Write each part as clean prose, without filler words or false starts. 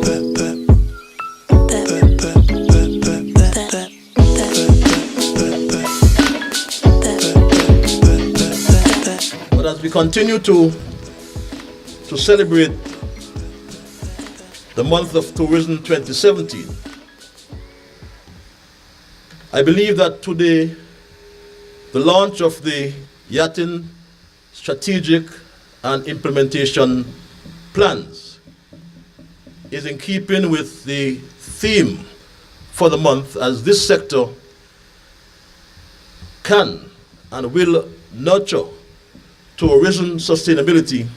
But as we continue to celebrate the month of tourism 2017, I believe that today the launch of the Yachting strategic and implementation plans is in keeping with the theme for the month, as this sector can and will nurture tourism sustainability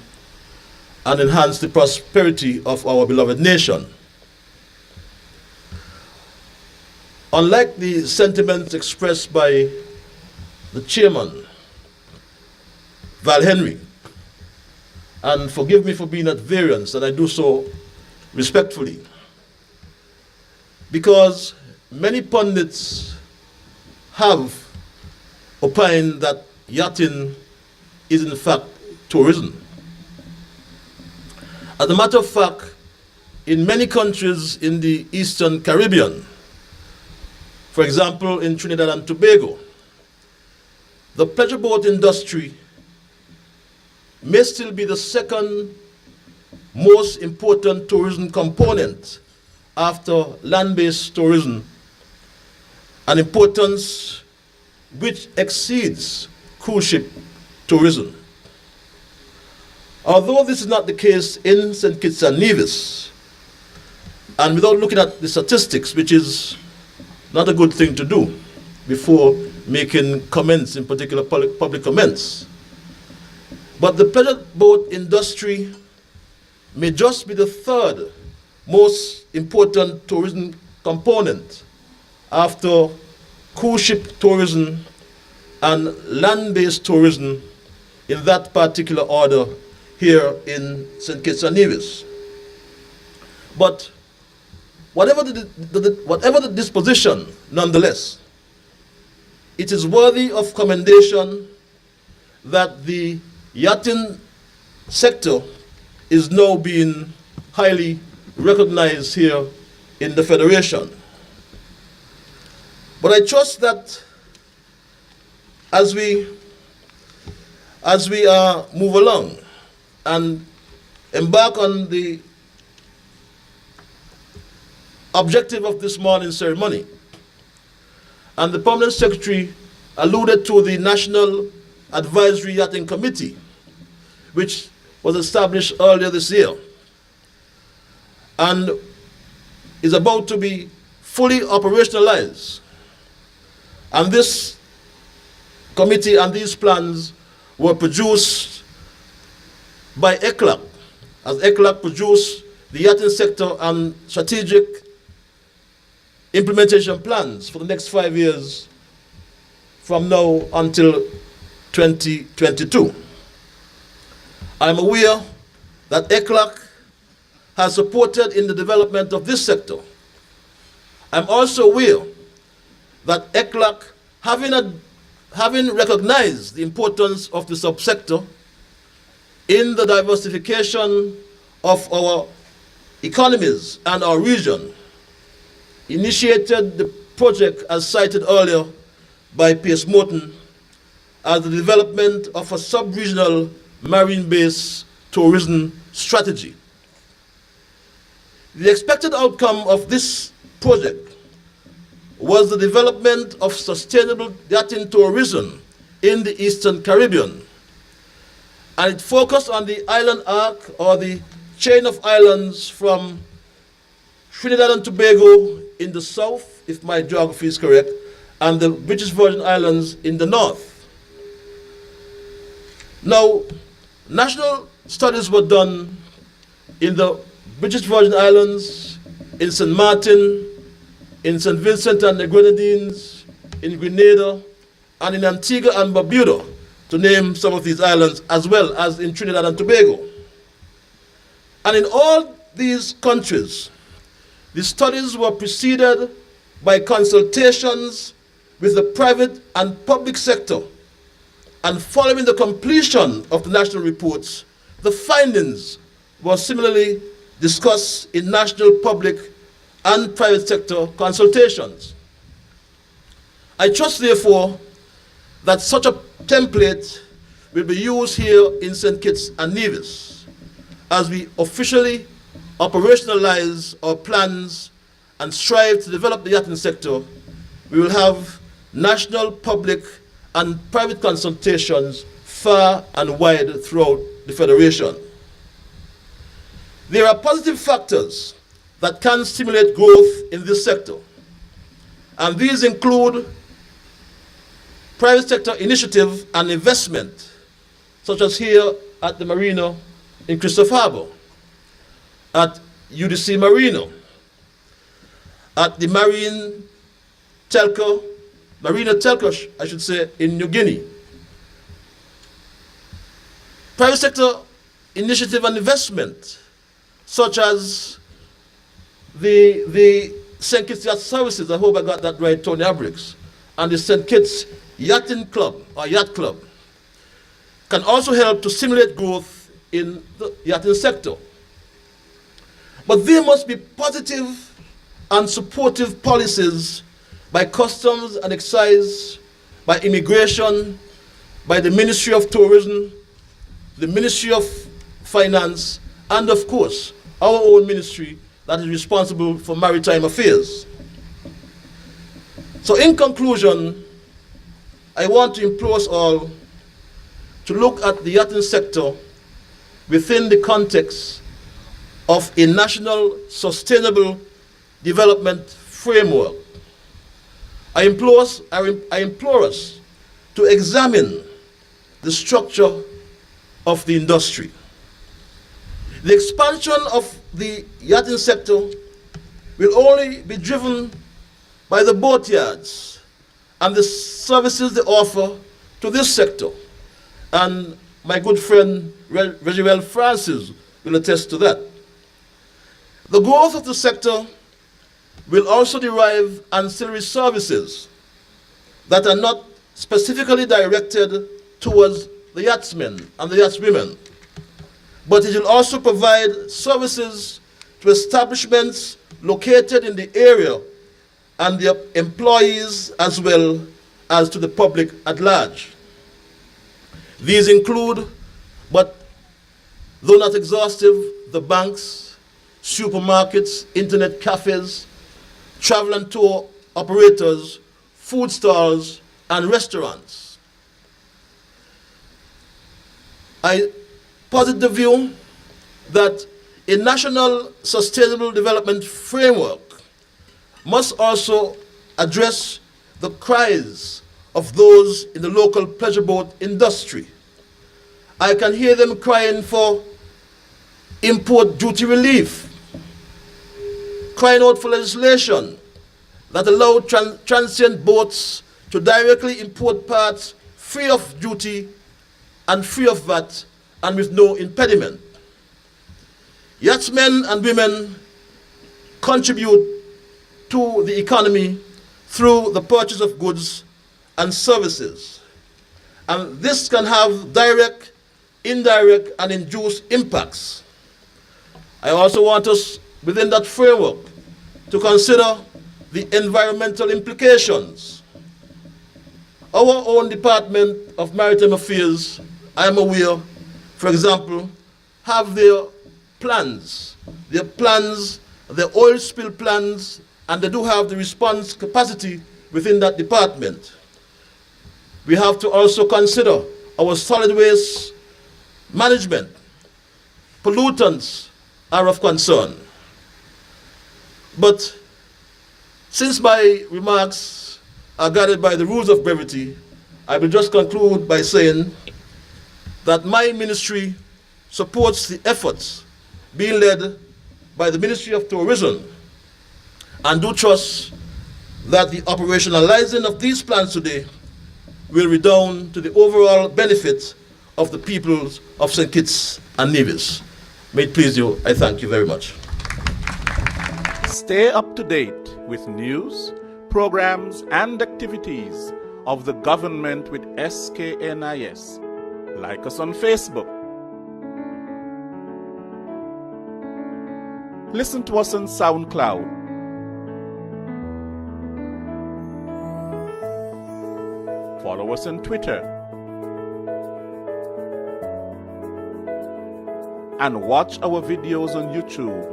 and enhance the prosperity of our beloved nation. Unlike the sentiments expressed by the chairman, Val Henry, and forgive me for being at variance, and I do so respectfully, because many pundits have opined that yachting is in fact tourism. As a matter of fact, in many countries in the Eastern Caribbean, for example in Trinidad and Tobago, the pleasure boat industry may still be the second most important tourism component after land-based tourism, an importance which exceeds cruise ship tourism. Although this is not the case in St. Kitts and Nevis, and without looking at the statistics, which is not a good thing to do before making comments, in particular public comments, but the pleasure boat industry may just be the third most important tourism component after cruise ship tourism and land-based tourism in that particular order here in St. Kitts and Nevis. But whatever the disposition, nonetheless, it is worthy of commendation that the yachting sector is now being highly recognized here in the Federation. But I trust that as we move along and embark on the objective of this morning's ceremony, and the Permanent Secretary alluded to the National Advisory Yachting Committee, which was established earlier this year and is about to be fully operationalized. And this committee and these plans were produced by ECLAC, as ECLAC produced the yachting sector and strategic implementation plans for the next 5 years from now until 2022. I'm aware that ECLAC has supported in the development of this sector. I'm also aware that ECLAC, having recognized the importance of the subsector in the diversification of our economies and our region, initiated the project, as cited earlier by Pierce Morton, as the development of a sub-regional marine-based tourism strategy. The expected outcome of this project was the development of sustainable yachting tourism in the Eastern Caribbean, and it focused on the island arc, or the chain of islands from Trinidad and Tobago in the south, if my geography is correct, and the British Virgin Islands in the north. Now, national studies were done in the British Virgin Islands, in St. Martin, in St. Vincent and the Grenadines, in Grenada, and in Antigua and Barbuda, to name some of these islands, as well as in Trinidad and Tobago. And in all these countries, the studies were preceded by consultations with the private and public sector, and following the completion of the national reports, the findings were similarly discussed in national public and private sector consultations. I trust, therefore, that such a template will be used here in St. Kitts and Nevis as we officially operationalize our plans and strive to develop the yachting sector. We will have national, public, and private consultations far and wide throughout the Federation. There are positive factors that can stimulate growth in this sector, and these include private sector initiative and investment, such as here at the Marina in Christopher Harbour, at UDC Marina, at the Marina Telco, I should say, in New Guinea. Private sector initiative and investment, such as the St. Kitts Yacht Services, I hope I got that right, Tony Abrix, and the St. Kitts Yachting Club, or Yacht Club, can also help to stimulate growth in the yachting sector. But there must be positive and supportive policies by Customs and Excise, by Immigration, by the Ministry of Tourism, the Ministry of Finance, and of course, our own ministry that is responsible for maritime affairs. So in conclusion, I want to implore us all to look at the yachting sector within the context of a national sustainable development framework. I implore us to examine the structure of the industry. The expansion of the yachting sector will only be driven by the boatyards and the services they offer to this sector. And my good friend Reginald Francis will attest to that. The growth of the sector will also derive ancillary services that are not specifically directed towards the yachtsmen and the yachtswomen, but it will also provide services to establishments located in the area and their employees, as well as to the public at large. These include, but though not exhaustive, the banks, supermarkets, internet cafes, travel and tour operators, food stalls, and restaurants. I posit the view that a national sustainable development framework must also address the cries of those in the local pleasure boat industry. I can hear them crying for import duty relief, crying out for legislation that allow transient boats to directly import parts free of duty and free of VAT and with no impediment. Yachtsmen and women contribute to the economy through the purchase of goods and services. And this can have direct, indirect, and induced impacts. I also want us, within that framework, to consider the environmental implications. Our own Department of Maritime Affairs, I am aware, for example, have their plans, their oil spill plans, and they do have the response capacity within that department. We have to also consider our solid waste management. Pollutants are of concern. But since my remarks are guided by the rules of brevity, I will just conclude by saying that my ministry supports the efforts being led by the Ministry of Tourism, and do trust that the operationalizing of these plans today will redound to the overall benefit of the peoples of St. Kitts and Nevis. May it please you, I thank you very much. Stay up to date with news, programs, and activities of the government with SKNIS. Like us on Facebook. Listen to us on SoundCloud. Follow us on Twitter. And watch our videos on YouTube.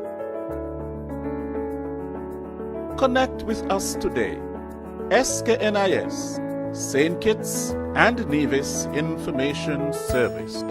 Connect with us today. SKNIS, St. Kitts and Nevis Information Service.